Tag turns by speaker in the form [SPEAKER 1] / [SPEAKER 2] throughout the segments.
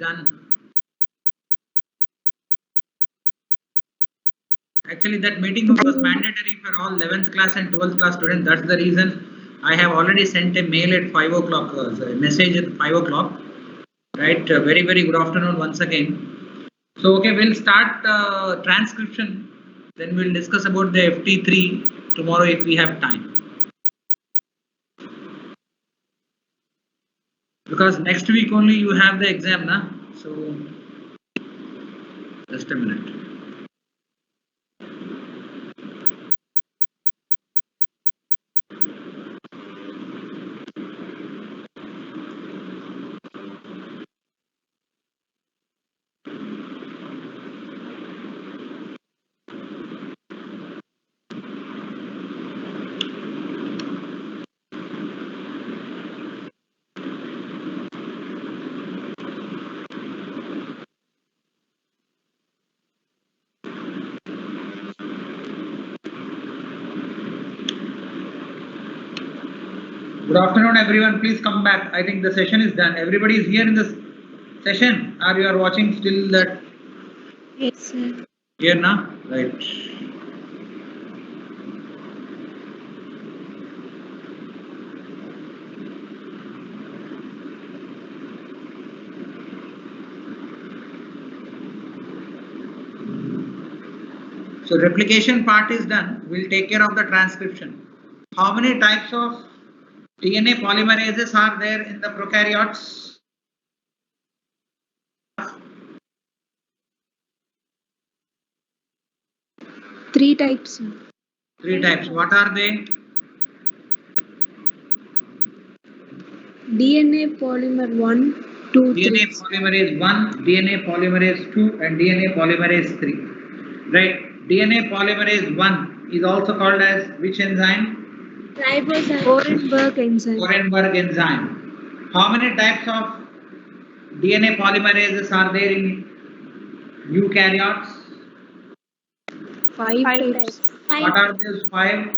[SPEAKER 1] done. Actually, that meeting was mandatory for all 11th class and 12th class students. That's the reason I have already sent a mail at 5 o'clock, a message at 5 o'clock. Right, very good afternoon once again. So okay, we'll start transcription, then we'll discuss about the FT3 tomorrow if we have time. Because next week only you have the exam, na? So just a minute. Good afternoon everyone, please come back. I think the session is done. Everybody is here in this session, or you are watching still that?
[SPEAKER 2] Yes, sir.
[SPEAKER 1] Here na? Right. So replication part is done. We'll take care of the transcription. How many types of DNA polymerases are there in the prokaryotes?
[SPEAKER 2] 3 types.
[SPEAKER 1] 3 types. What are they?
[SPEAKER 2] DNA polymer 1, 2,
[SPEAKER 1] DNA
[SPEAKER 2] 3.
[SPEAKER 1] polymerase 1, DNA polymerase 2 and DNA polymerase 3. Right. DNA polymerase 1 is also called as which enzyme?
[SPEAKER 2] Ribozyme. Orenberg enzyme.
[SPEAKER 1] Orenberg enzyme. How many types of DNA polymerases are there in eukaryotes?
[SPEAKER 2] 5 types.
[SPEAKER 1] What are those 5?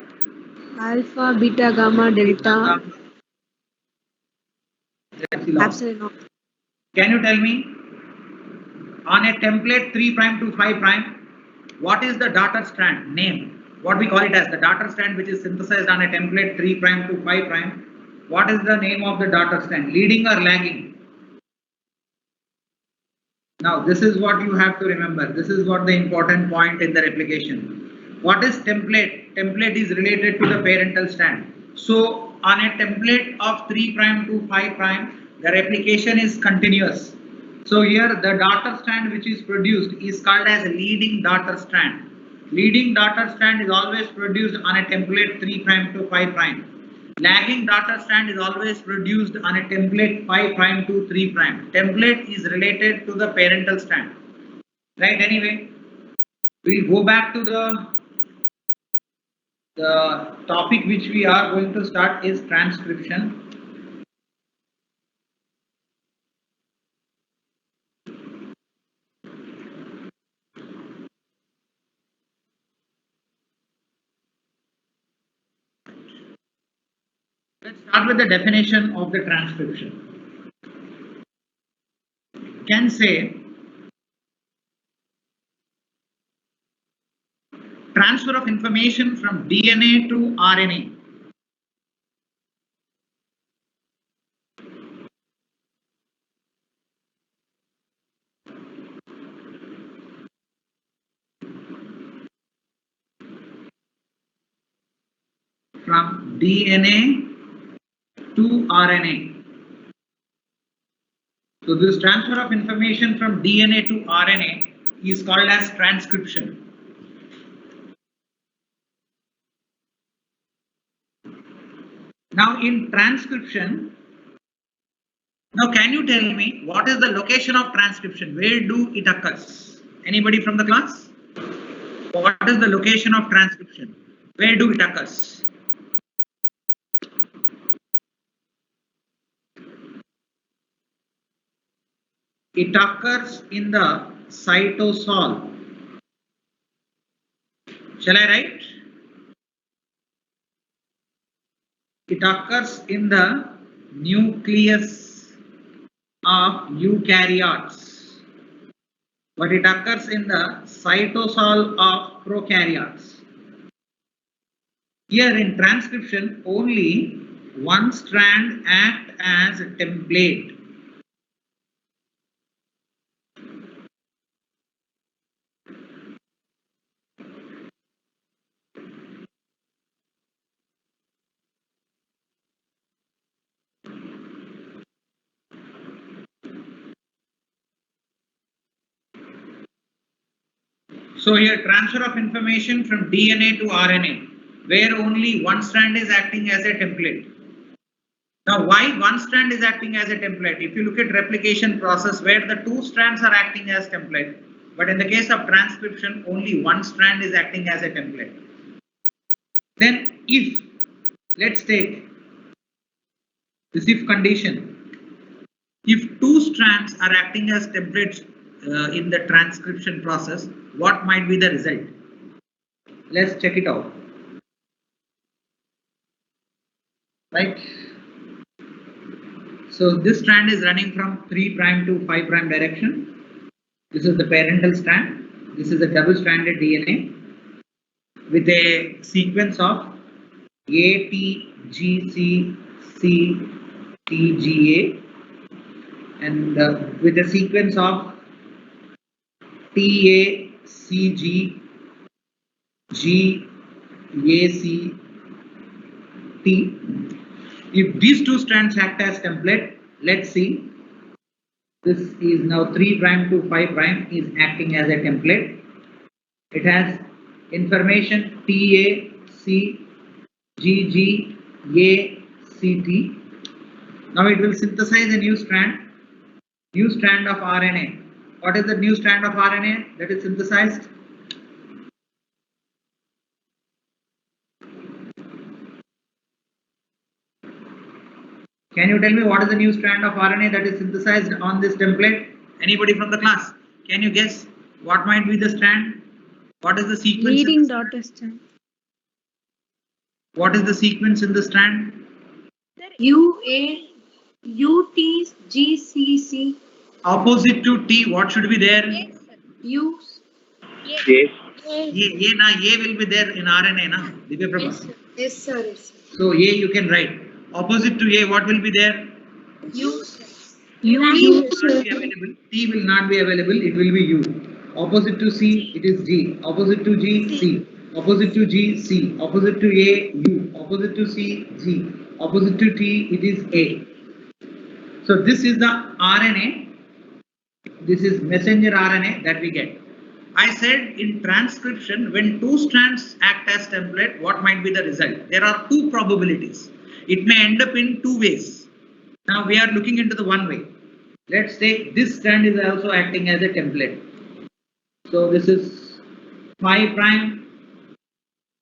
[SPEAKER 2] Alpha, beta, gamma, delta.
[SPEAKER 1] Epsilon. Can you tell me, on a template 3' to 5', what is the daughter strand name? What we call it as the daughter strand, which is synthesized on a template 3' to 5'. What is the name of the daughter strand? Leading or lagging? Now, this is what you have to remember. This is what the important point in the replication. What is template? Template is related to the parental strand. So, on a template of 3' to 5', the replication is continuous. So here the daughter strand which is produced is called as leading daughter strand. Leading daughter strand is always produced on a template 3' to 5'. Lagging daughter strand is always produced on a template 5' to 3'. Template is related to the parental strand. Right, anyway, we'll go back to the topic which we are going to start is transcription. Let's start with the definition of the transcription. Can say transfer of information from DNA to RNA. From DNA to RNA. So this transfer of information from DNA to RNA is called as transcription. Now in transcription, now can you tell me what is the location of transcription? Where do it occurs? Anybody from the class? What is the location of transcription? Where do it occurs? It occurs in the cytosol. Shall I write? It occurs in the nucleus. of eukaryotes, but it occurs in the cytosol of prokaryotes. Here in transcription, only one strand acts as a template. So here transfer of information from DNA to RNA, where only one strand is acting as a template. Now why one strand is acting as a template? If you look at replication process where the two strands are acting as template, but in the case of transcription only one strand is acting as a template. Then if, let's take this if condition, if two strands are acting as templates in the transcription process, what might be the result? Let's check it out. Right? So this strand is running from 3' to 5' direction. This is the parental strand. This is a double-stranded DNA with a sequence of A, T, G, C, C, T, G, A, and with a sequence of T, A, C, G, G, A, C, T. If these two strands act as template, let's see. This is now 3' to 5' is acting as a template. It has information TA, C, GG, A, CT. Now it will synthesize a new strand of RNA. What is the new strand of RNA that is synthesized? Can you tell me what is the new strand of RNA that is synthesized on this template? Anybody from the class? Can you guess what might be the strand? What is the sequence?
[SPEAKER 2] Leading daughter strand.
[SPEAKER 1] What is the sequence in the strand?
[SPEAKER 2] UA, UT, GCC.
[SPEAKER 1] Opposite to T, what should be there?
[SPEAKER 2] U.
[SPEAKER 3] Yes.
[SPEAKER 1] A will be there in RNA, na? Divya Prabha.
[SPEAKER 2] Yes, sir. Yes, sir.
[SPEAKER 1] So A you can write. Opposite to A, what will be there?
[SPEAKER 2] U.
[SPEAKER 1] T will not be available. T will not be available. It will be U. Opposite to C, it is G. Opposite to G, C. Opposite to G, C. Opposite to A, U. Opposite to C, G. Opposite to T, it is A. So this is the RNA. This is messenger RNA that we get. I said in transcription, when two strands act as template, what might be the result? There are two probabilities. It may end up in two ways. Now we are looking into the one way. Let's take this strand is also acting as a template. So this is 5',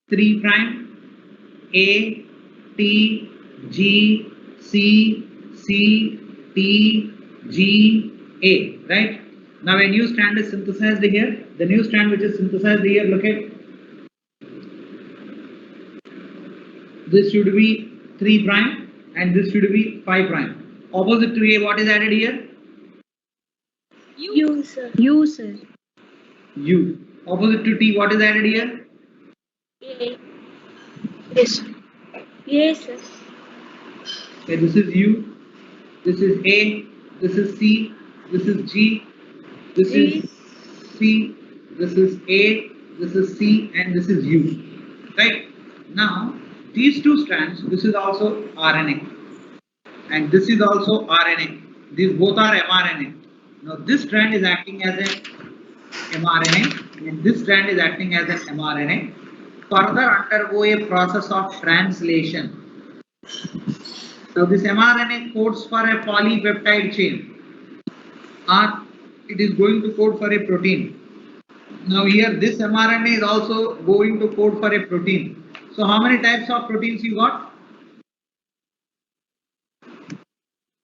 [SPEAKER 1] 3', A, T, G, C, C, T, G, A, right? Now a new strand is synthesized here. The new strand which is synthesized here, look at. This should be 3' and this should be 5'. Opposite to A, what is added here?
[SPEAKER 2] U, sir. U, sir.
[SPEAKER 1] U. Opposite to T, what is added here?
[SPEAKER 2] A. Yes. Yes, sir.
[SPEAKER 1] Okay, this is U, this is A, this is C, this is G, this is C, this is A, this is C, and this is U. Right? Now, these two strands, this is also RNA, and this is also RNA. These both are mRNA. Now, this strand is acting as an mRNA, and this strand is acting as an mRNA. Further undergo a process of translation. Now this mRNA codes for a polypeptide chain, or it is going to code for a protein. Now here this mRNA is also going to code for a protein. So how many types of proteins you got?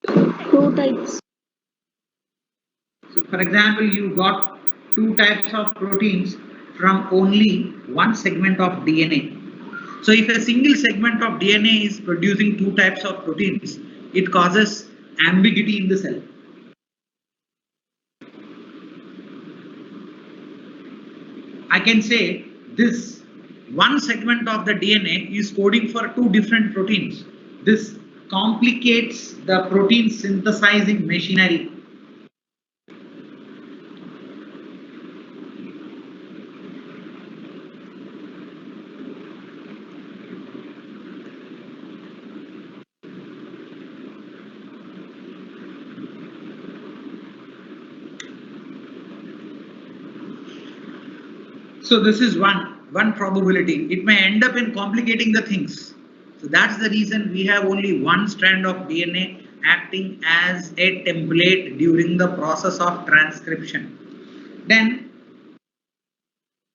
[SPEAKER 2] 2 types.
[SPEAKER 1] So for example, you got 2 types of proteins from only one segment of DNA. So if a single segment of DNA is producing 2 types of proteins, it causes ambiguity in the cell. I can say this one segment of the DNA is coding for two different proteins. This complicates the protein synthesizing machinery. So this is one probability. It may end up in complicating the things. So that's the reason we have only one strand of DNA acting as a template during the process of transcription. Then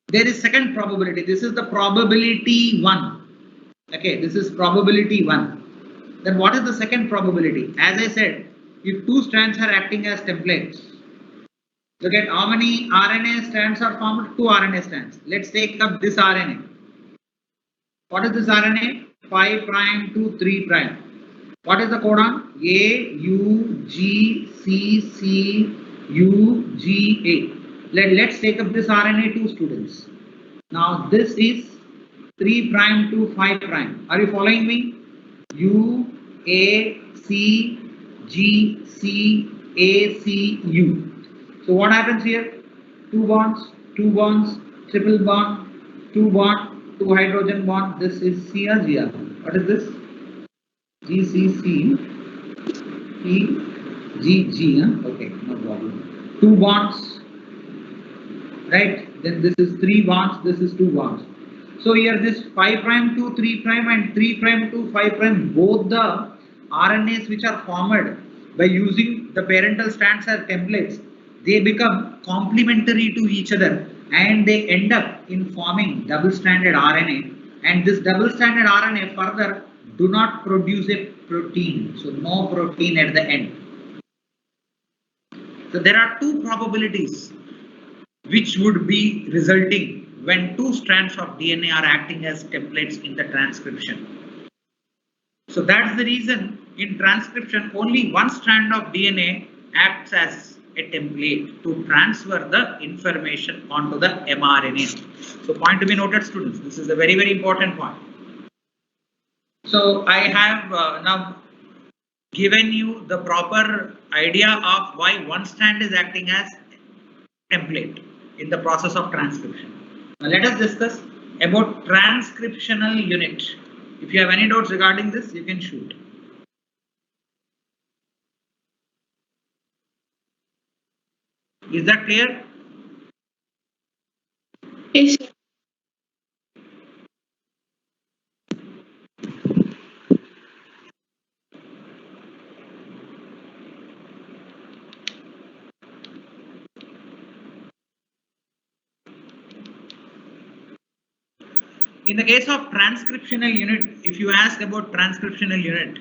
[SPEAKER 1] there is second probability. This is the probability 1. Okay, this is probability 1. Then what is the second probability? As I said, if two strands are acting as templates, look at how many RNA strands are formed. 2 RNA strands. Let's take up this RNA. What is this RNA? 5 prime to 3 prime. What is the codon? A, U, G, C, C, U, G, A. Let's take up this RNA, 2 students. Now this is 3 prime to 5 prime. Are you following me? U, A, C, G, C, A, C, U. So what happens here? 2 bonds, triple bond, 2 bond, 2 hydrogen bond. This is C or G. What is this? G, C, C, E, G, G. Okay, no problem. 2 bonds, right? Then this is 3 bonds, this is 2 bonds. So here this 5 prime to 3 prime and 3 prime to 5 prime, both the RNAs which are formed by using the parental strands as templates, they become complementary to each other and they end up in forming double-stranded RNA, and this double-stranded RNA further do not produce a protein, so no protein at the end. So there are two probabilities which would be resulting when two strands of DNA are acting as templates in the transcription. So that's the reason in transcription only one strand of DNA acts as a template to transfer the information onto the mRNA. So point to be noted, students, this is a very, very important point. So I have now given you the proper idea of why one strand is acting as template in the process of transcription. Now let us discuss about transcriptional unit. If you have any doubts regarding this, you can shoot. Is that clear?
[SPEAKER 2] Yes.
[SPEAKER 1] In the case of transcriptional unit, if you ask about transcriptional unit,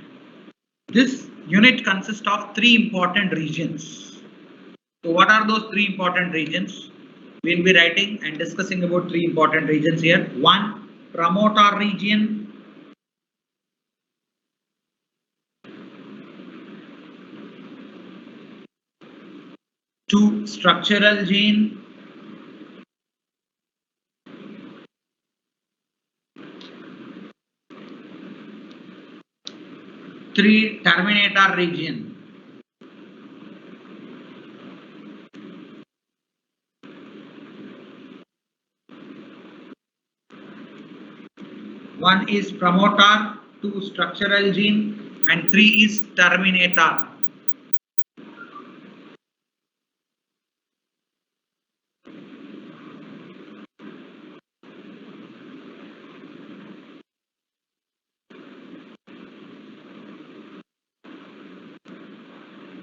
[SPEAKER 1] this unit consists of 3 important regions. So what are those 3 important regions? We'll be writing and discussing about 3 important regions here. 1, promoter region. 2, structural gene. 3, terminator region. One is promoter, 2 structural gene, and 3 is terminator.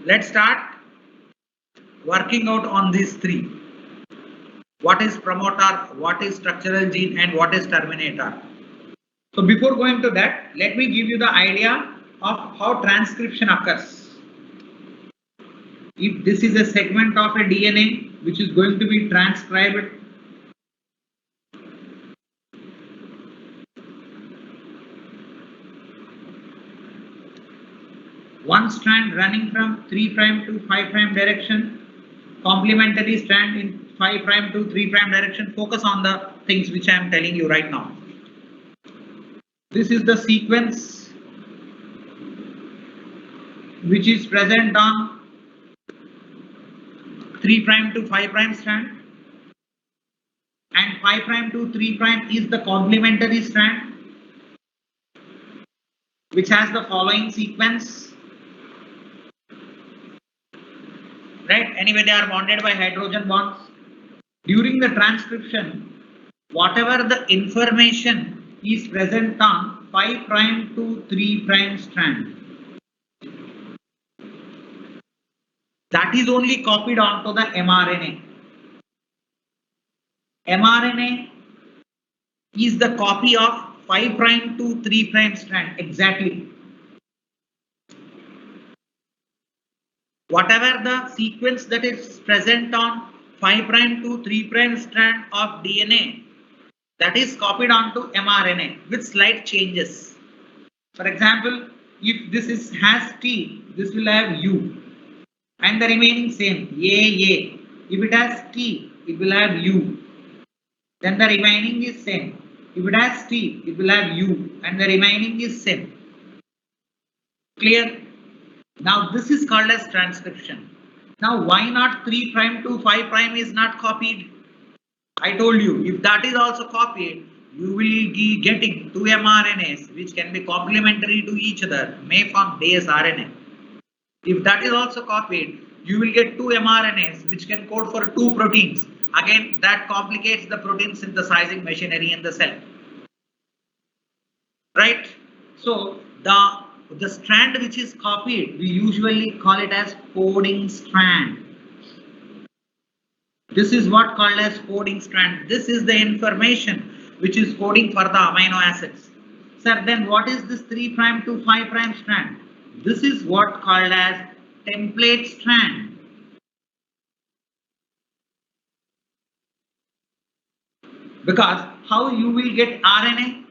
[SPEAKER 1] Let's start working out on these 3. What is promoter, what is structural gene, and what is terminator? So before going to that, let me give you the idea of how transcription occurs. If this is a segment of a DNA which is going to be transcribed, one strand running from 3 prime to 5 prime direction, complementary strand in 5 prime to 3 prime direction. Focus on the things which I am telling you right now. This is the sequence which is present on 3 prime to 5 prime strand, and 5 prime to 3 prime is the complementary strand which has the following sequence. Right? Anyway, they are bonded by hydrogen bonds. During the transcription, whatever the information is present on 5 prime to 3 prime strand, that is only copied onto the mRNA. mRNA is the copy of 5 prime to 3 prime strand exactly. Whatever the sequence that is present on 5 prime to 3 prime strand of DNA, that is copied onto mRNA with slight changes. For example, if this has T, this will have U, and the remaining same A. If it has T, it will have U. Then the remaining is same. If it has T, it will have U, and the remaining is same. Clear? Now this is called as transcription. Now why not 3 prime to 5 prime is not copied? I told you, if that is also copied, you will be getting 2 mRNAs which can be complementary to each other, may form base RNA. If that is also copied, you will get 2 mRNAs which can code for 2 proteins. Again, that complicates the protein synthesizing machinery in the cell. Right? So the strand which is copied, we usually call it as coding strand. This is what called as coding strand. This is the information which is coding for the amino acids. Sir, then what is this 3 prime to 5 prime strand? This is what called as template strand. Because how you will get RNA?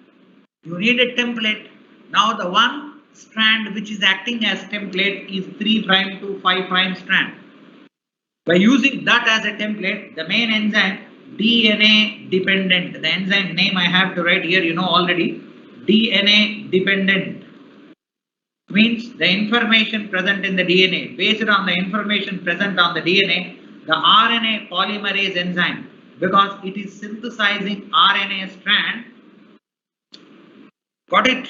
[SPEAKER 1] You need a template. Now the one strand which is acting as template is 3 prime to 5 prime strand. By using that as a template, the main enzyme DNA dependent, the enzyme name I have to write here, you know already, DNA dependent, means the information present in the DNA, based on the information present on the DNA, the RNA polymerase enzyme, because it is synthesizing RNA strand, got it,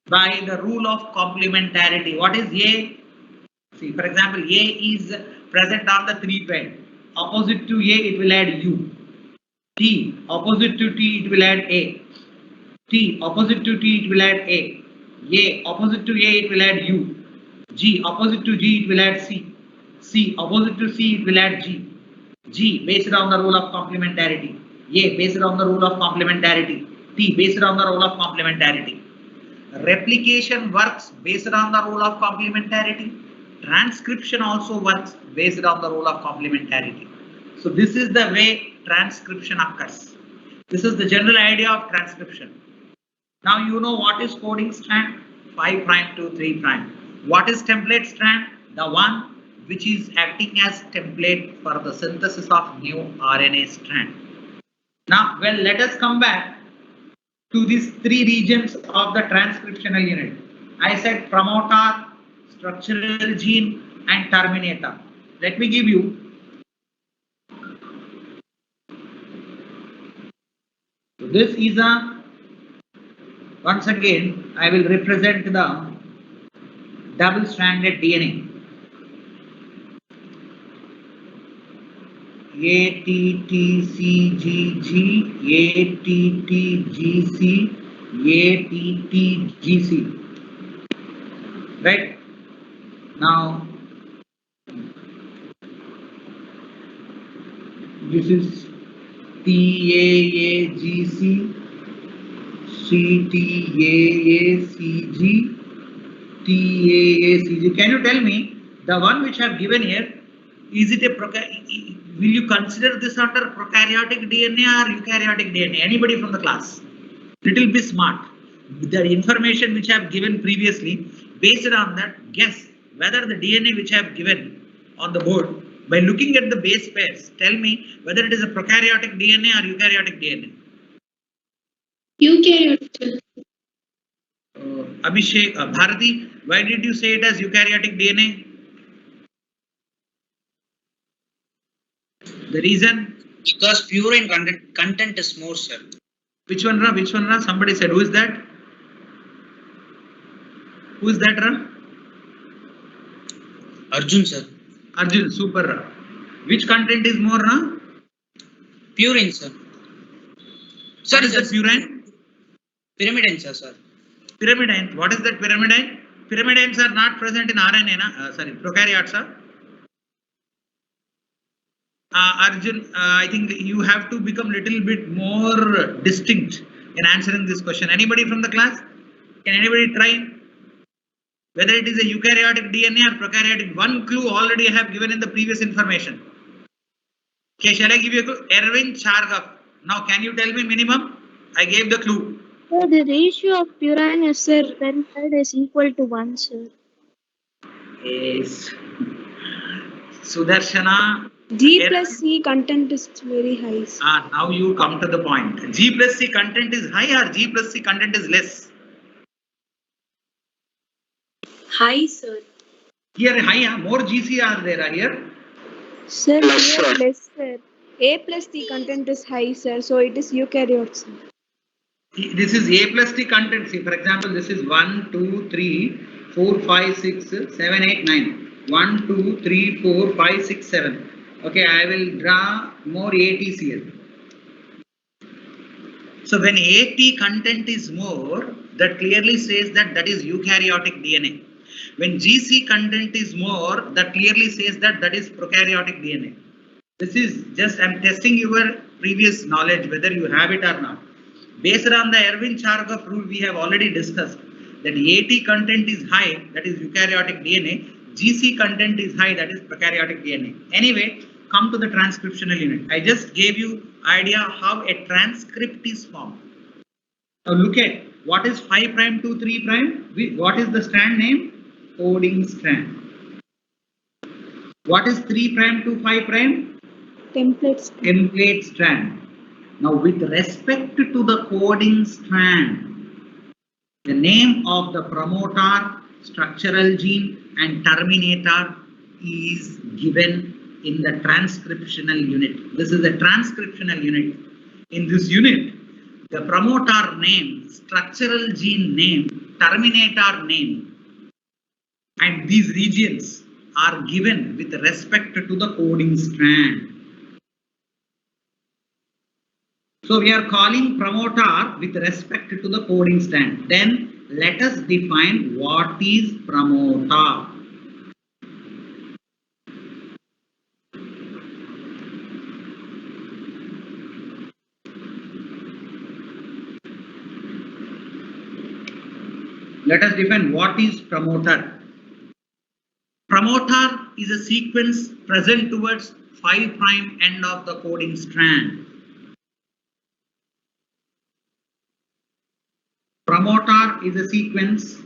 [SPEAKER 1] by the rule of complementarity. What is A? See, for example, A is present on the 3 prime. Opposite to A, it will add U. T, opposite to T, it will add A. T, opposite to T, it will add A. A, opposite to A, it will add U. G, opposite to G, it will add C. C, opposite to C, it will add G. G, based on the rule of complementarity. A, based on the rule of complementarity. T, based on the rule of complementarity. Replication works based on the rule of complementarity. Transcription also works based on the rule of complementarity. So this is the way transcription occurs. This is the general idea of transcription. Now you know what is coding strand? 5 prime to 3 prime. What is template strand? The one which is acting as template for the synthesis of new RNA strand. Now, well, let us come back to these 3 regions of the transcriptional unit. I said promoter, structural gene, and terminator. Let me give you this is a, once again I will represent the double stranded DNA. ATTCGG, ATTGC, ATTGC. Right? Now, this is TAAGC, CTAACG, TAACG. Can you tell me the one which I have given here? Is it a will you consider this under prokaryotic DNA or eukaryotic DNA? Anybody from the class? Little bit smart. The information which I have given previously, based on that, guess whether the DNA which I have given on the board By looking at the base pairs, tell me whether it is a prokaryotic DNA or eukaryotic DNA.
[SPEAKER 2] Eukaryotic.
[SPEAKER 1] Abhishek, Bharati, why did you say it as eukaryotic DNA? The reason?
[SPEAKER 3] Because purine content is more, sir.
[SPEAKER 1] Which one, Ra? Which one, Ra? Somebody said, who is that? Who is that, Ra?
[SPEAKER 3] Arjun, sir.
[SPEAKER 1] Arjun, super, Ra. Which content is more, Ra?
[SPEAKER 3] Purine, sir.
[SPEAKER 1] What is that purine?
[SPEAKER 3] Pyrimidine, sir.
[SPEAKER 1] Pyrimidine. What is that pyrimidine? Pyrimidines are not present in RNA, sorry, prokaryotes. Arjun, I think you have to become little bit more distinct in answering this question. Anybody from the class? Can anybody try? Whether it is a eukaryotic DNA or prokaryotic, one clue already I have given in the previous information. Okay, shall I give you a clue? Erwin Chargaff. Now, can you tell me minimum? I gave the clue.
[SPEAKER 2] So the ratio of purine is, sir, when head is equal to 1, sir.
[SPEAKER 1] Yes. Sudarshana.
[SPEAKER 2] G plus C content is very high, sir.
[SPEAKER 1] Now you come to the point. G plus C content is high or G plus C content is less?
[SPEAKER 2] High, sir.
[SPEAKER 1] Here high, more GC are there here?
[SPEAKER 2] Sir, here less, sir. A plus T content is high, sir. So it is eukaryote, sir.
[SPEAKER 1] This is A plus T content. See, for example, this is 1, 2, 3, 4, 5, 6, 7, 8, 9. 1, 2, 3, 4, 5, 6, 7. Okay, I will draw more ATs here. So when AT content is more, that clearly says that that is eukaryotic DNA. When GC content is more, that clearly says that that is prokaryotic DNA. This is just, I'm testing your previous knowledge, whether you have it or not. Based on the Erwin Chargaff rule, we have already discussed that AT content is high, that is eukaryotic DNA. GC content is high, that is prokaryotic DNA. Anyway, come to the transcriptional unit. I just gave you idea how a transcript is formed. Now look at what is 5' to 3'. What is the strand name? Coding strand. What is 3' to 5'? Template strand. Now with respect to the coding strand, the name of the promoter, structural gene and terminator is given in the transcriptional unit. This is a transcriptional unit. In this unit, the promoter name, structural gene name, terminator name, and these regions are given with respect to the coding strand. So we are calling promoter with respect to the coding strand. Then let us define what is promoter. Let us define what is promoter. Promoter is a sequence present towards 5' end of the coding strand. Promoter is a sequence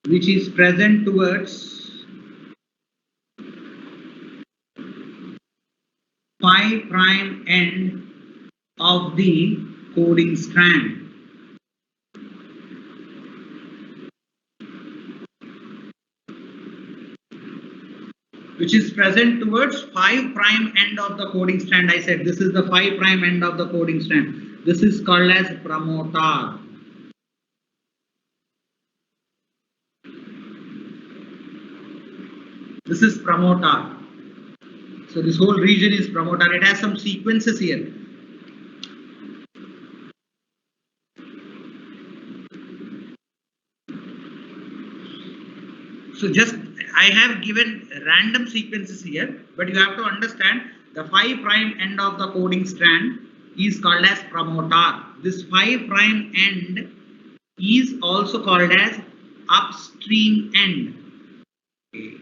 [SPEAKER 1] which is present towards 5' end of the coding strand. Which is present towards 5' end of the coding strand. I said this is the 5' end of the coding strand. This is called as promoter. This is promoter. So this whole region is promoter. It has some sequences here. So just I have given random sequences here, but you have to understand the 5' end of the coding strand is called as promoter. This 5' end is also called as upstream end. Okay.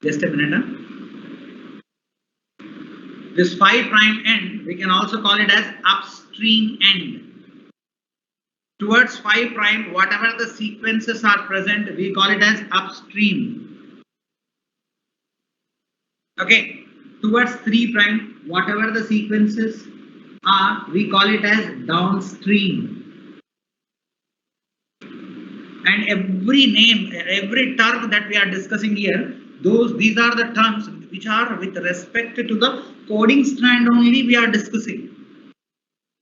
[SPEAKER 1] Just a minute. Huh? This 5' end, we can also call it as upstream end. towards 5 prime, whatever the sequences are present, we call it as upstream. Okay, towards 3 prime, whatever the sequences are, we call it as downstream. And every name, every term that we are discussing here, these are the terms which are with respect to the coding strand only we are discussing.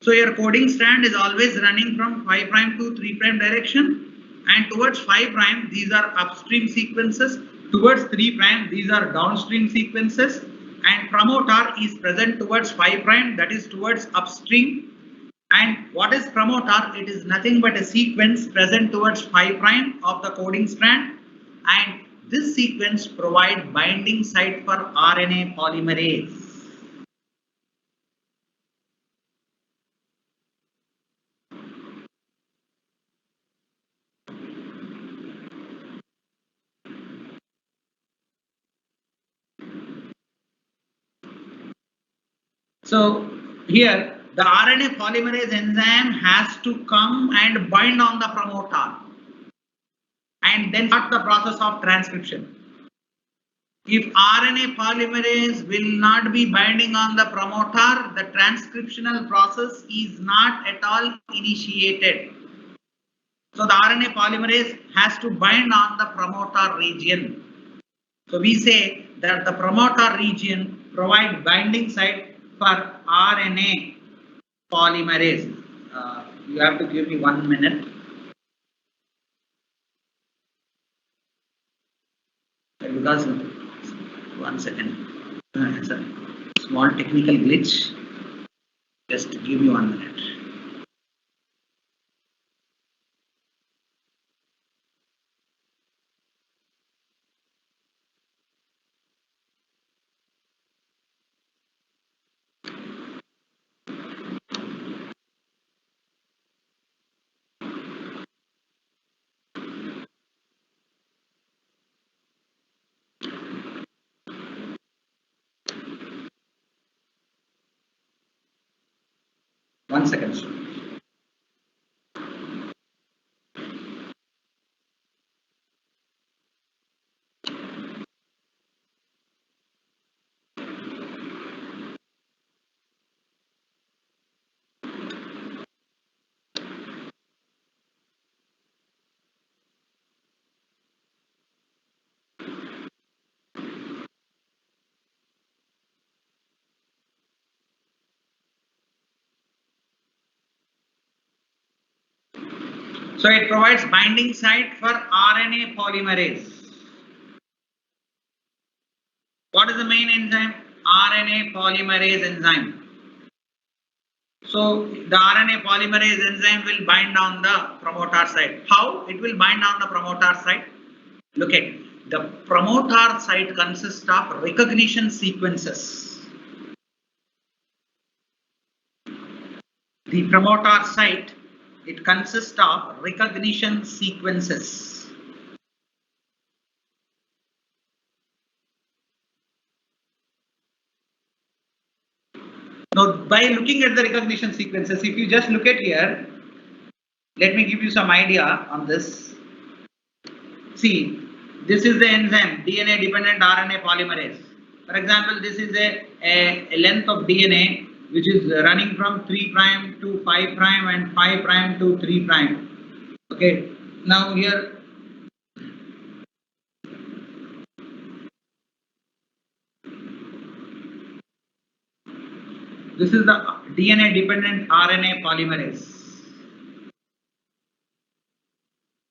[SPEAKER 1] So your coding strand is always running from 5 prime to 3 prime direction, and towards 5 prime these are upstream sequences, towards 3 prime these are downstream sequences, and promoter is present towards 5 prime, that is towards upstream. And what is promoter? It is nothing but a sequence present towards 5 prime of the coding strand, and this sequence provides binding site for RNA polymerase. So here the RNA polymerase enzyme has to come and bind on the promoter and then start the process of transcription. If RNA polymerase will not be binding on the promoter, the transcriptional process is not at all initiated. So the RNA polymerase has to bind on the promoter region. So we say that the promoter region provides binding site for RNA polymerase. You have to give me 1 minute. Because 1 second. It's a small technical glitch. Just give me 1 minute. One second. So it provides binding site for RNA polymerase. What is the main enzyme? RNA polymerase enzyme. So the RNA polymerase enzyme will bind on the promoter site. How it will bind on the promoter site? Look at the promoter site consists of recognition sequences. The promoter site, it consists of recognition sequences. Now, by looking at the recognition sequences, if you just look at here, let me give you some idea on this. See, this is the enzyme DNA dependent RNA polymerase. For example, this is a length of DNA which is running from 3 prime to 5 prime and 5 prime to 3 prime. Okay, now here this is the DNA dependent RNA polymerase.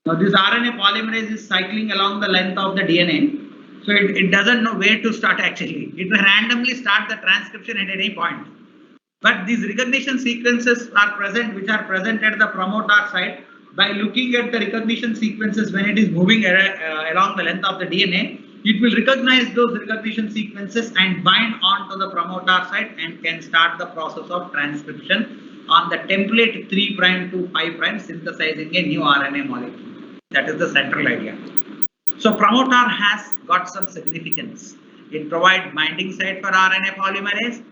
[SPEAKER 1] Now this RNA polymerase is cycling along the length of the DNA. So it doesn't know where to start actually. It will randomly start the transcription at any point. But these recognition sequences are present, which are present at the promoter site. By looking at the recognition sequences when it is moving along the length of the DNA, it will recognize those recognition sequences and bind onto the promoter site and can start the process of transcription on the template 3 prime to 5 prime, synthesizing a new RNA molecule. That is the central idea. So promoter has got some significance. It provides binding site for RNA polymerase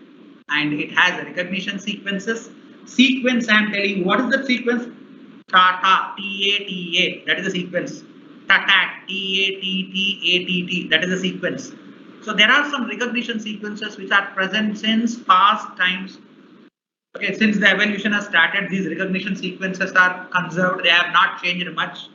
[SPEAKER 1] and it has recognition sequences. Sequence, I am telling you, what is the sequence? Tata, T-A-T-A, that is the sequence. Tatat, T-A-T-T-A-T-T, that is the sequence. So there are some recognition sequences which are present since past times. Okay, since the evolution has started, these recognition sequences are conserved. They have not changed much.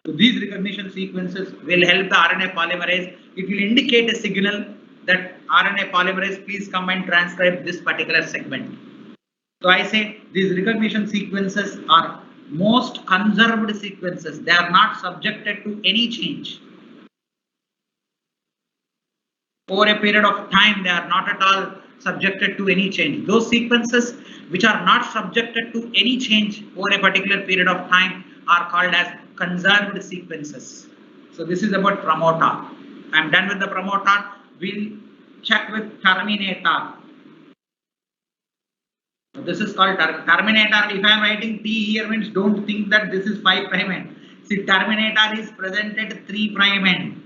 [SPEAKER 1] So these recognition sequences will help the RNA polymerase. It will indicate a signal that RNA polymerase, please come and transcribe this particular segment. So I say these recognition sequences are most conserved sequences. They are not subjected to any change. Over a period of time, they are not at all subjected to any change. Those sequences which are not subjected to any change over a particular period of time are called as conserved sequences. So this is about promoter. I'm done with the promoter. We'll check with terminator. So this is called terminator. If I am writing T here, means don't think that this is 5' end. See, terminator is present at 3' end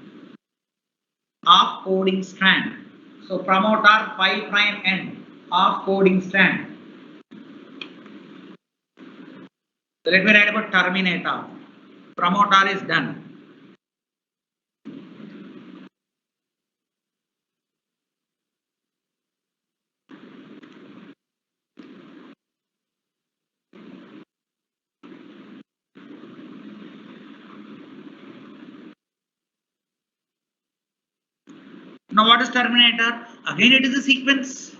[SPEAKER 1] of coding strand. So promoter 5' end of coding strand. So let me write about terminator. Promoter is done. Now what is terminator? Again it is a sequence.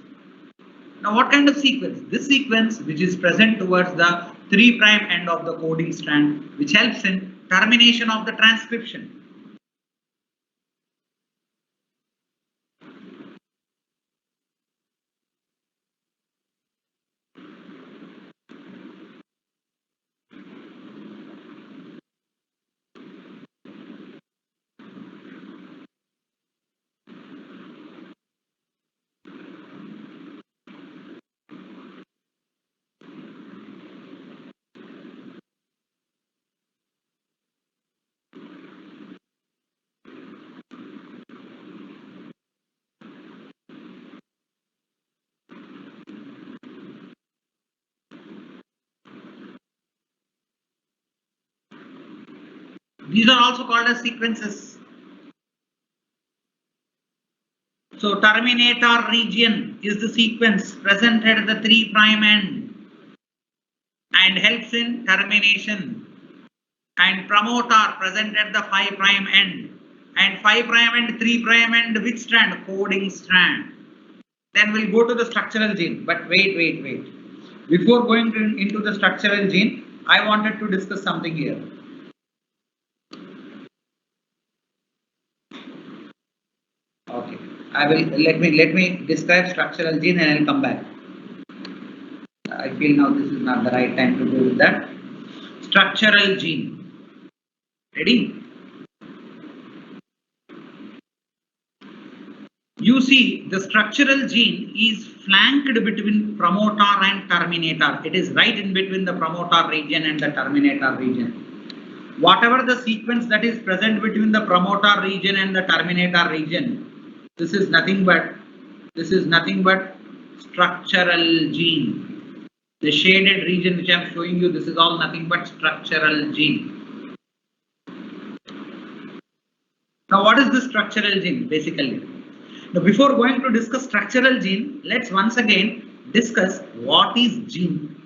[SPEAKER 1] Now what kind of sequence? This sequence which is present towards the 3' end of the coding strand, which helps in termination of the transcription. These are also called as sequences. So terminator region is the sequence present at the 3' end and helps in termination, and promoter present at the 5' end, and 5' end, 3' end, which strand? Coding strand. Then we'll go to the structural gene. But wait. Before going into the structural gene, I wanted to discuss something here. Okay, I will let me describe structural gene and I'll come back. I feel now this is not the right time to do that. Structural gene. Ready? You see, the structural gene is flanked between promoter and terminator. It is right in between the promoter region and the terminator region. Whatever the sequence that is present between the promoter region and the terminator region, this is nothing but structural gene. The shaded region which I am showing you, this is all nothing but structural gene. Now what is the structural gene basically? Now before going to discuss structural gene, let's once again discuss what is gene.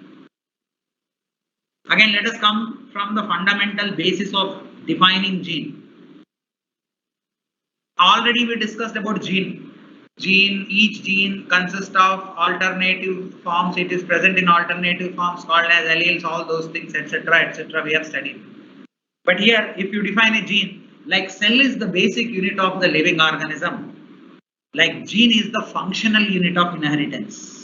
[SPEAKER 1] Again, let us come from the fundamental basis of defining gene. Already we discussed about gene. Each gene consists of alternative forms. It is present in alternative forms called as alleles, all those things, etc. We have studied. But here, if you define a gene, like cell is the basic unit of the living organism, like gene is the functional unit of inheritance.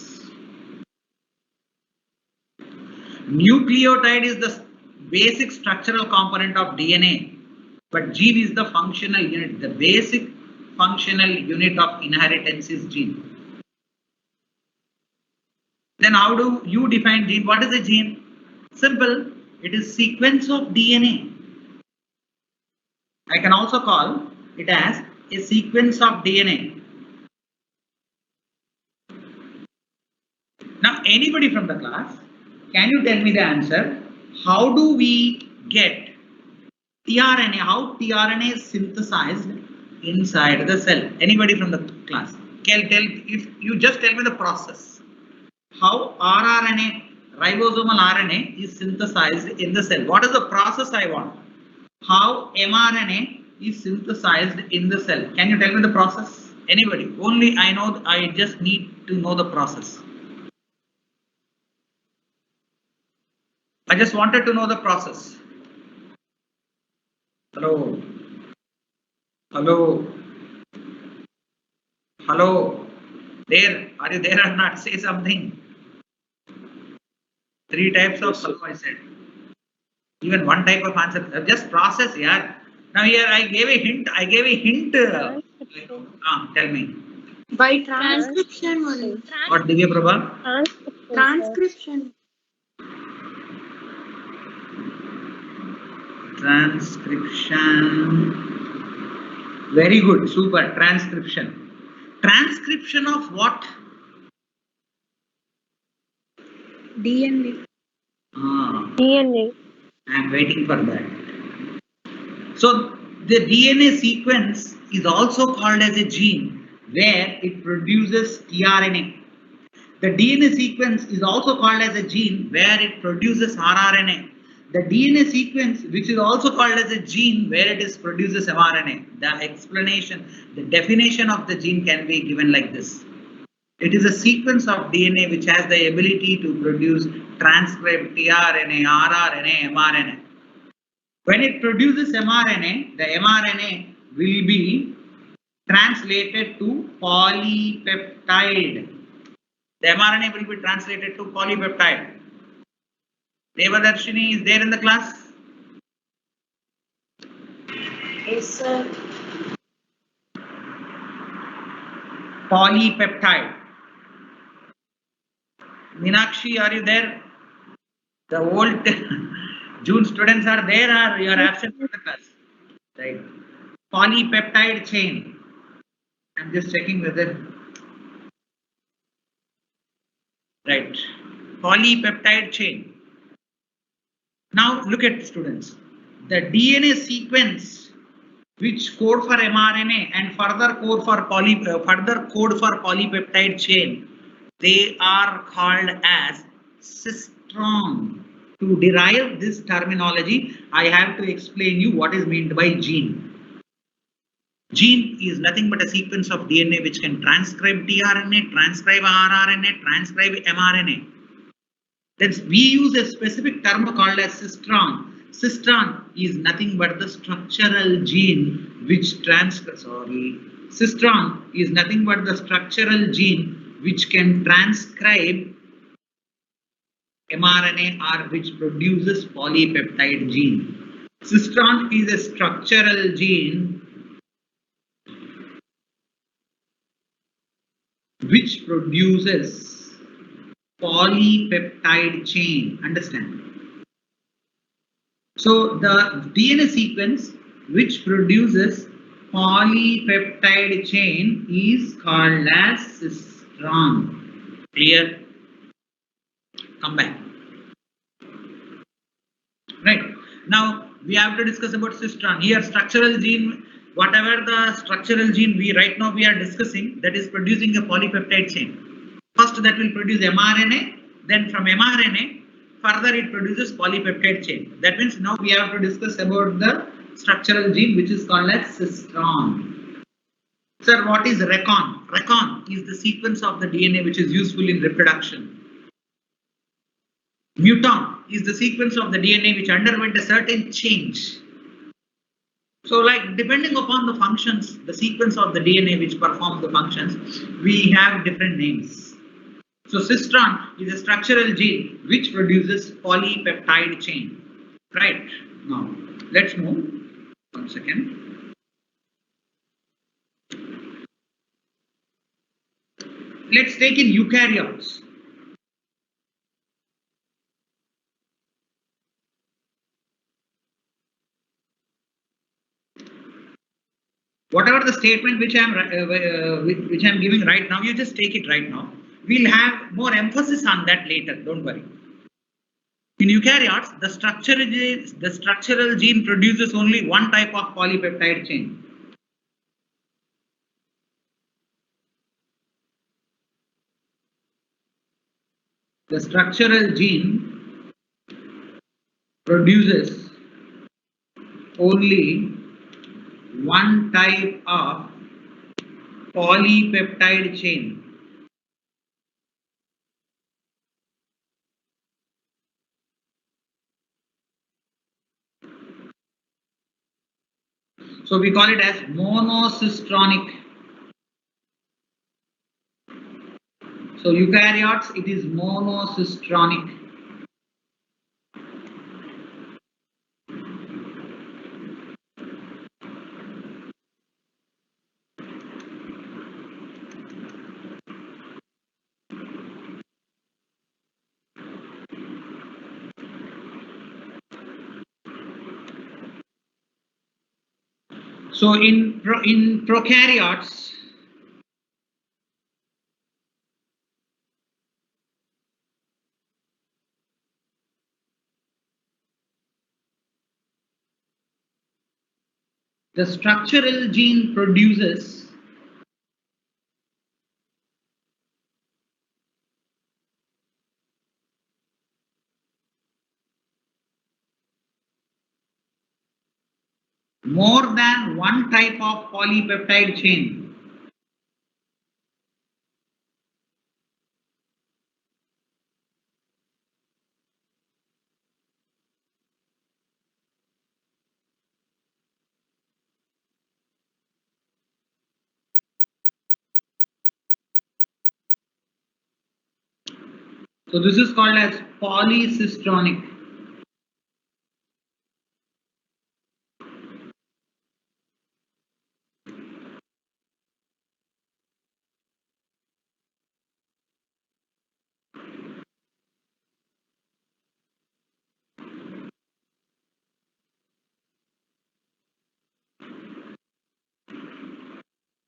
[SPEAKER 1] Nucleotide is the basic structural component of DNA, but gene is the functional unit. The basic functional unit of inheritance is gene. Then how do you define gene? What is a gene? Simple. It is sequence of DNA. I can also call it as a sequence of DNA. Now anybody from the class, can you tell me the answer? how do we get tRNA? How tRNA is synthesized inside the cell? Anybody from the class? Can tell if you just tell me the process. How rRNA, ribosomal RNA, is synthesized in the cell. What is the process I want? How mRNA is synthesized in the cell. Can you tell me the process? Anybody? Only I know. I just need to know the process. I just wanted to know the process. Hello. Hello. Hello. There. Are you there or not? Say something. 3 types of hello I said. Even 1 type of answer. Just process, yeah. Now here I gave a hint. Tell me.
[SPEAKER 2] By transcription only.
[SPEAKER 1] What, Divya Prabha?
[SPEAKER 2] Transcription.
[SPEAKER 1] Transcription. Very good. Super. Transcription. Transcription of what?
[SPEAKER 2] DNA.
[SPEAKER 4] DNA.
[SPEAKER 1] I am waiting for that. So the DNA sequence is also called as a gene where it produces tRNA. The DNA sequence is also called as a gene where it produces rRNA. The DNA sequence, which is also called as a gene where it produces mRNA. The explanation, the definition of the gene can be given like this. It is a sequence of DNA which has the ability to produce transcript tRNA, rRNA, mRNA. When it produces mRNA, the mRNA will be translated to polypeptide. The mRNA will be translated to polypeptide. Devadarshini is there in the class?
[SPEAKER 2] Yes, sir.
[SPEAKER 1] Polypeptide. Meenakshi, are you there? The old June students are there or you are absent from the class? Right. Polypeptide chain. I'm just checking whether. Right. Polypeptide chain. Now look at students. The DNA sequence which code for mRNA and further code for polypeptide chain, they are called as cistron. To derive this terminology, I have to explain you what is meant by gene. Gene is nothing but a sequence of DNA which can transcribe tRNA, transcribe rRNA, transcribe mRNA. Then we use a specific term called as cistron. Cistron is nothing but the structural gene which Cistron is nothing but the structural gene which can transcribe mRNA or which produces polypeptide gene. Cistron is a structural gene which produces polypeptide chain. Understand? So the DNA sequence which produces polypeptide chain is called as cistron. Clear? Come back. Right. Now we have to discuss about cistron. Here structural gene, whatever the structural gene we are discussing, that is producing a polypeptide chain. First that will produce mRNA, then from mRNA further it produces polypeptide chain. That means now we have to discuss about the structural gene which is called as cistron. Sir, what is recon? Recon is the sequence of the DNA which is useful in reproduction. Muton is the sequence of the DNA which underwent a certain change. So like depending upon the functions, the sequence of the DNA which performs the functions, we have different names. So cistron is a structural gene which produces polypeptide chain. Right. Now let's move. 1 second. Let's take in eukaryotes. Whatever the statement which I am giving right now, you just take it right now. We'll have more emphasis on that later. Don't worry. In eukaryotes, the structural gene produces only one type of polypeptide chain. The structural gene produces only one type of polypeptide chain. So we call it as monocistronic. So eukaryotes, it is monocistronic. So in prokaryotes, the structural gene produces more than one type of polypeptide chain. So this is called as polycistronic.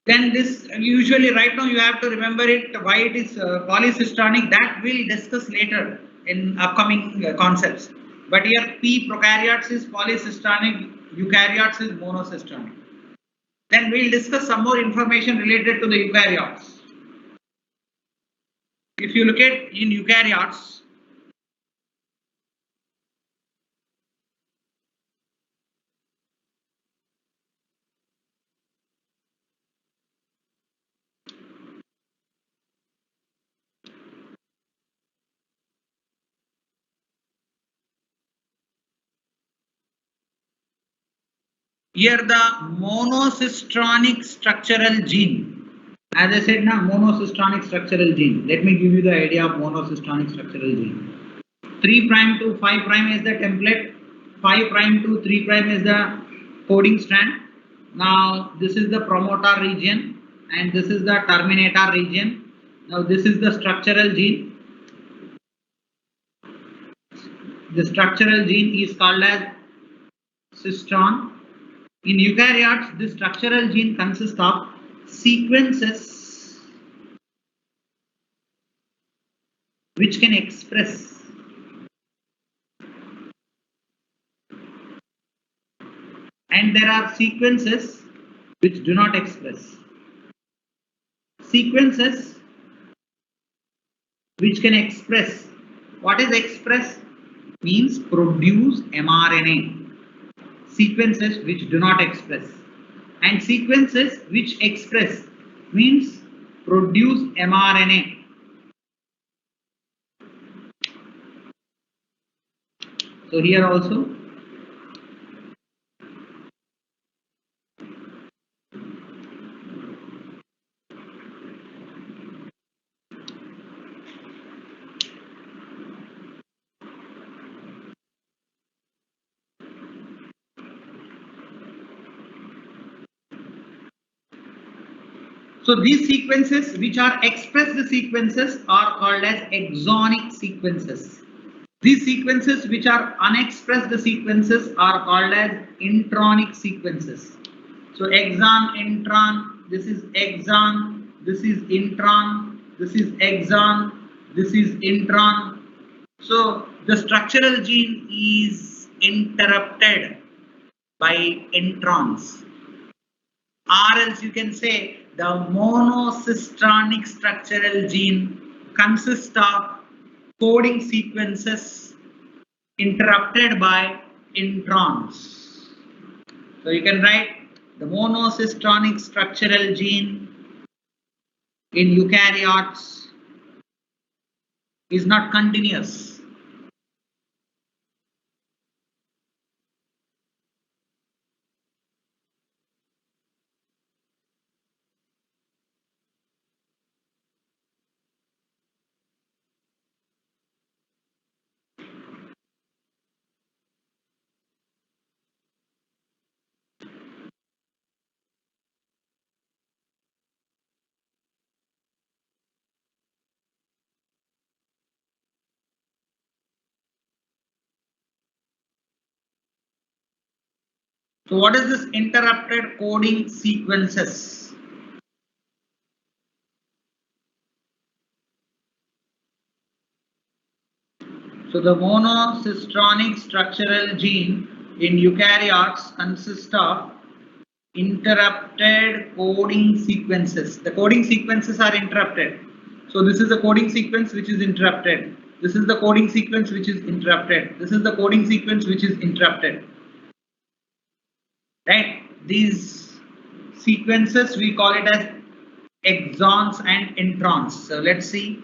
[SPEAKER 1] Then this usually right now you have to remember it why it is polycistronic, that we'll discuss later in upcoming concepts. But here P prokaryotes is polycistronic, eukaryotes is monocistronic. Then we'll discuss some more information related to the eukaryotes. If you look at in eukaryotes, here the monocistronic structural gene, as I said now, monocistronic structural gene. Let me give you the idea of monocistronic structural gene. 3' to 5' is the template, 5' to 3' is the coding strand. Now this is the promoter region and this is the terminator region. Now this is the structural gene. The structural gene is called as cistron. In eukaryotes, this structural gene consists of sequences which can express and there are sequences which do not express. Sequences which can express. What is express? Means produce mRNA. Sequences which do not express. And sequences which express means produce mRNA. So here also so these sequences which are expressed sequences are called as exonic sequences. These sequences which are unexpressed sequences are called as intronic sequences. So exon, intron, this is exon, this is intron, this is exon, this is intron. So The structural gene is interrupted by introns, or else you can say the monocistronic structural gene consists of coding sequences interrupted by introns. So you can write the monocistronic structural gene in eukaryotes is not continuous. So what is this interrupted coding sequences? So the monocistronic structural gene in eukaryotes consists of interrupted coding sequences. The coding sequences are interrupted. So this is the coding sequence which is interrupted. This is the coding sequence which is interrupted. This is the coding sequence which is interrupted. Right? These sequences we call it as exons and introns. So let's see.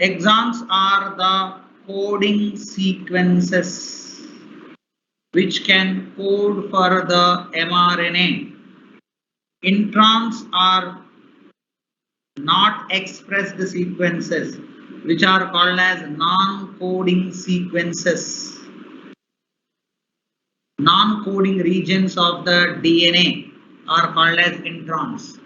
[SPEAKER 1] Exons are the coding sequences which can code for the mRNA. Introns are not expressed sequences which are called as non-coding sequences. Non-coding regions of the DNA are called as introns.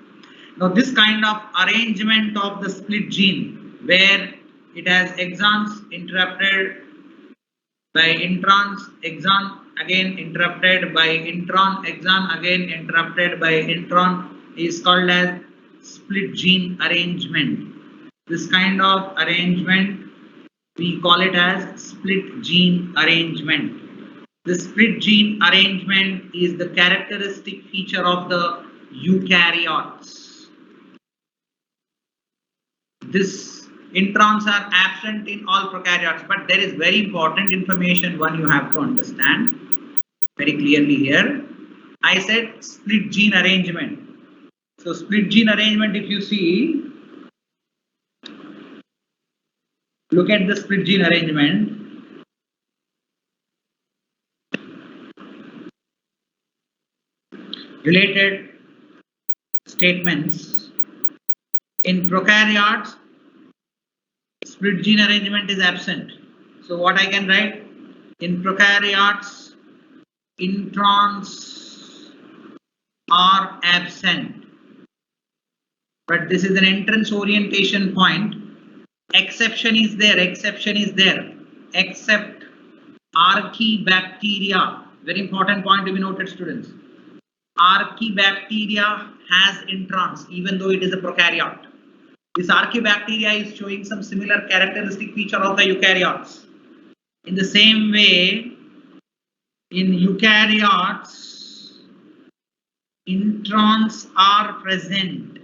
[SPEAKER 1] Now this kind of arrangement of the split gene where it has exons interrupted by introns, exon again interrupted by intron, exon again interrupted by intron is called as split gene arrangement. This kind of arrangement we call it as split gene arrangement. The split gene arrangement is the characteristic feature of the eukaryotes. This introns are absent in all prokaryotes, but there is very important information one you have to understand very clearly here. I said split gene arrangement. So split gene arrangement, if you see, look at the split gene arrangement. Related statements. In prokaryotes, split gene arrangement is absent. So what I can write? In prokaryotes, introns are absent. But this is an entrance orientation point. Exception is there, exception is there. Except Archaebacteria. Very important point to be noted, students. Archaebacteria has introns even though it is a prokaryote. This Archaebacteria is showing some similar characteristic feature of the eukaryotes. In the same way, in eukaryotes, introns are present.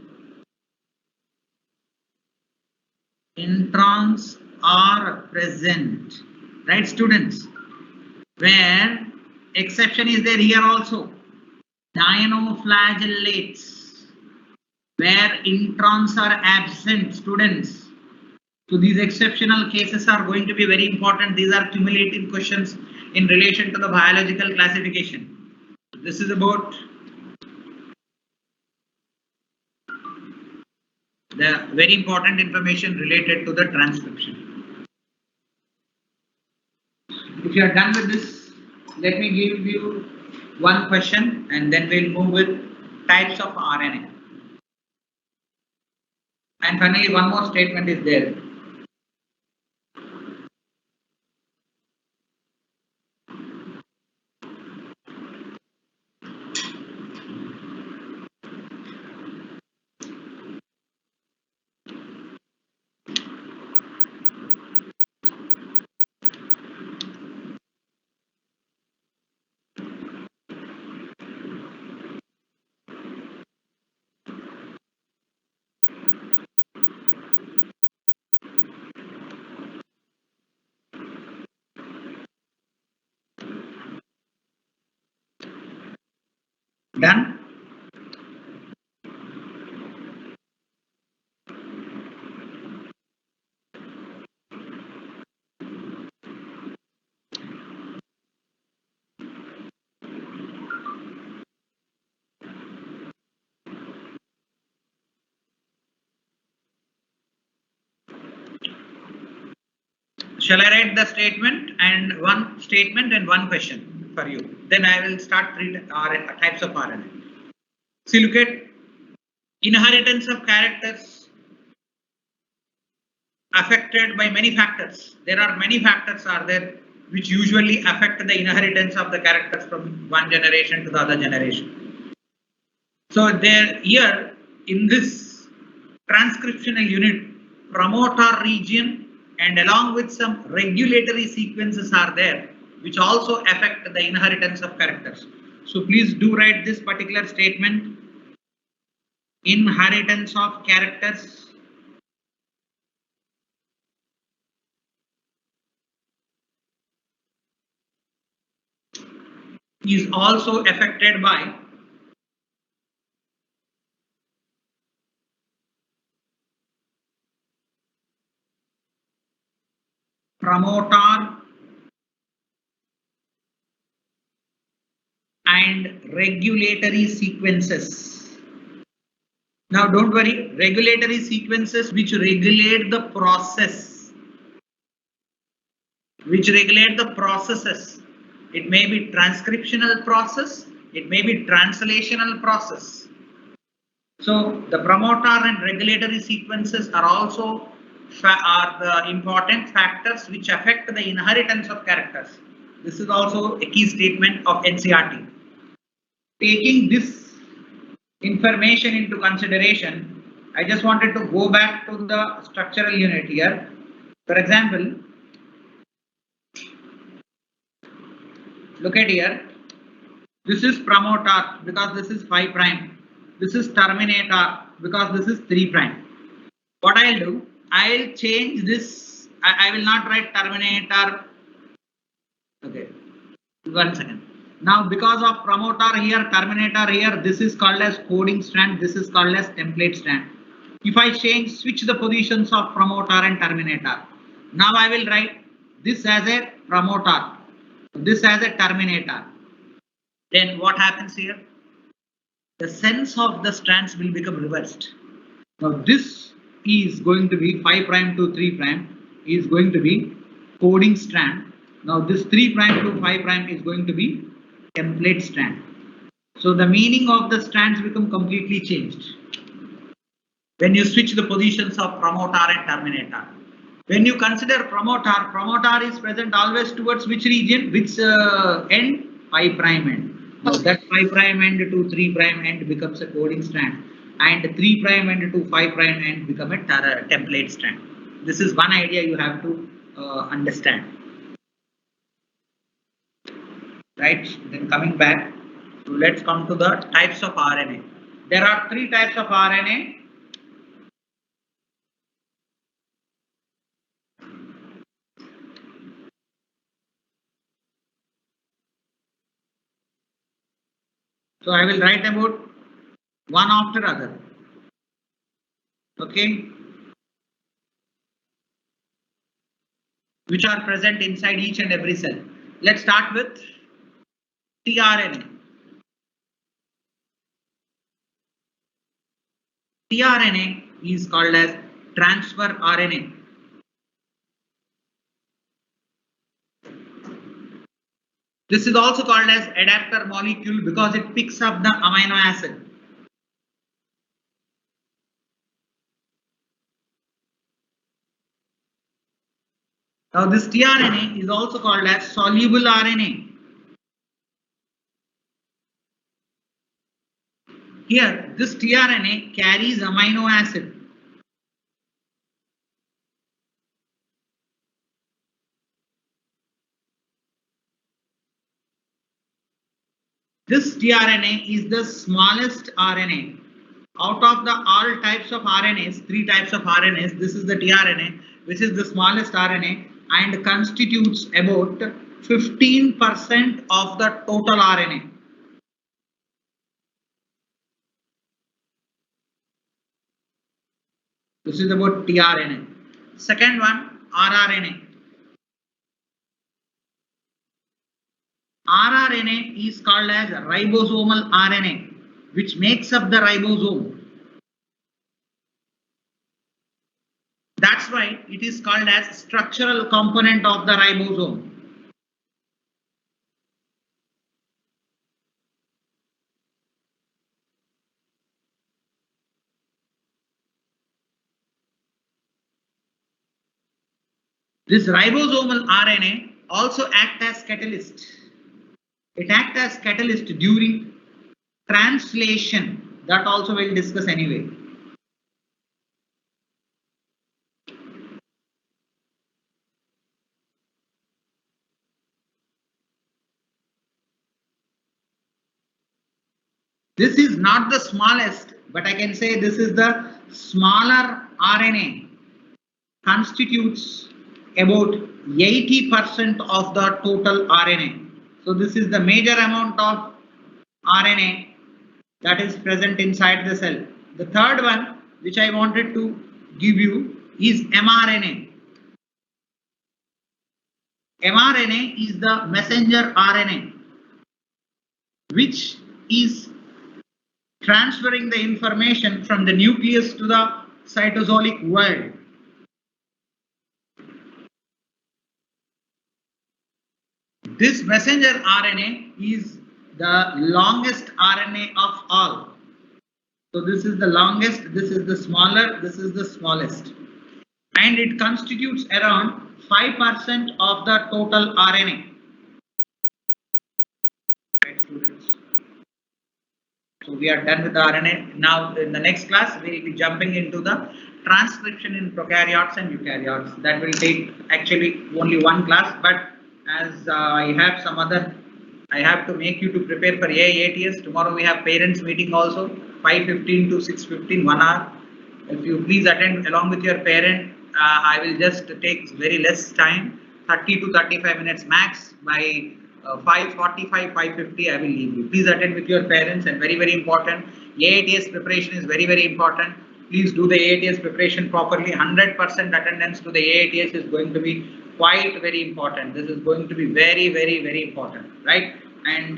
[SPEAKER 1] Introns are present, right, students? Where exception is there here also. Dinoflagellates, where introns are absent, students. So these exceptional cases are going to be very important. These are cumulative questions in relation to the biological classification. This is about the very important information related to the transcription. If you are done with this, let me give you one question and then we'll move with types of RNA. And finally, one more statement is there. Done? Shall I write the statement and one question for you? Then I will start three types of RNA. See, look at inheritance of characters affected by many factors. There are many factors are there which usually affect the inheritance of the characters from one generation to the other generation. So there here in this transcriptional unit, promoter region and along with some regulatory sequences are there which also affect the inheritance of characters. So please do write this particular statement. Inheritance of characters is also affected by promoter and regulatory sequences. Now don't worry, regulatory sequences which regulate the process, which regulate the processes. It may be transcriptional process, it may be translational process. So the promoter and regulatory sequences are also the important factors which affect the inheritance of characters. This is also a key statement of NCERT. Taking this information into consideration, I just wanted to go back to the structural unit here. For example, look at here. This is promoter because this is 5 prime. This is terminator because this is 3 prime. What I'll do, I'll change this. I will not write terminator. Okay, 1 second. Now because of promoter here, terminator here, this is called as coding strand, this is called as template strand. If I switch the positions of promoter and terminator, now I will write this as a promoter, this as a terminator. Then what happens here? The sense of the strands will become reversed. Now this is going to be 5 prime to 3 prime is going to be coding strand. Now this 3 prime to 5 prime is going to be template strand. So the meaning of the strands become completely changed when you switch the positions of promoter and terminator. When you consider promoter is present always towards which region, which end? 5 prime end. Now that 5 prime end to 3 prime end becomes a coding strand, and 3 prime end to 5 prime end become a template strand. This is one idea you have to understand. Right, then coming back, so let's come to the types of RNA. There are 3 types of RNA. So I will write about one after other. Okay, which are present inside each and every cell. Let's start with tRNA. tRNA is called as transfer RNA. This is also called as adapter molecule because it picks up the amino acid. Now this tRNA is also called as soluble RNA. Here this tRNA carries amino acid. This tRNA is the smallest RNA. Out of the all types of RNAs, 3 types of RNAs, this is the tRNA, which is the smallest RNA and constitutes about 15% of the total RNA. This is about tRNA. Second one, rRNA. rRNA is called as ribosomal RNA, which makes up the ribosome. That's why it is called as structural component of the ribosome. This ribosomal RNA also acts as catalyst. It acts as catalyst during translation. That also we'll discuss anyway. This is not the smallest, but I can say this is the smaller RNA, constitutes about 80% of the total RNA. So this is the major amount of RNA that is present inside the cell. The third one which I wanted to give you is mRNA. mRNA is the messenger RNA, which is transferring the information from the nucleus to the cytosolic world. This messenger RNA is the longest RNA of all. So this is the longest, this is the smaller, this is the smallest. And it constitutes around 5% of the total RNA. Right, students? So we are done with the RNA. Now in the next class we will be jumping into the transcription in prokaryotes and eukaryotes. That will take actually only one class, but as I have to make you to prepare for AATS. Tomorrow we have parents meeting also, 5:15 to 6:15, 1 hour. If you please attend along with your parent, I will just take very less time, 30 to 35 minutes max. By 5:45, 5:50 I will leave you. Please attend with your parents, and very important, AATS preparation is very important. Please do the AATS preparation properly. 100% attendance to the AATS is going to be quite very important. This is going to be very important, right? And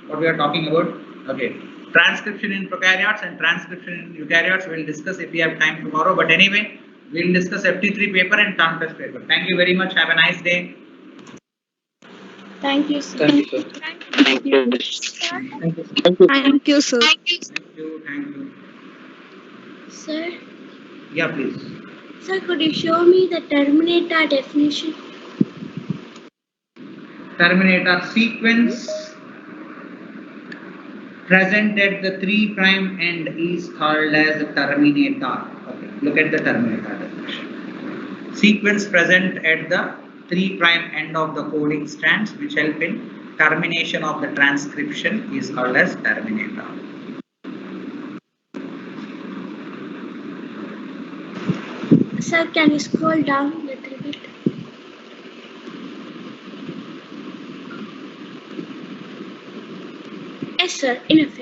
[SPEAKER 1] what we are talking about, okay, transcription in prokaryotes and transcription in eukaryotes we'll discuss if we have time tomorrow, but anyway we'll discuss FT3 paper and term test paper. Thank you very much. Have a nice day.
[SPEAKER 2] Thank you, sir.
[SPEAKER 3] Thank you, sir.
[SPEAKER 4] Thank you.
[SPEAKER 2] Thank you, sir.
[SPEAKER 1] Thank you.
[SPEAKER 2] Sir,
[SPEAKER 1] Yeah, please.
[SPEAKER 2] sir, could you show me the Terminator definition?
[SPEAKER 1] Terminator sequence present at the 3' end is called as a terminator. Okay, look at the terminator definition. Sequence present at the 3' end of the coding strands which help in termination of the transcription is called as terminator.
[SPEAKER 2] Sir, can you scroll down a little bit? Yes, sir, enough.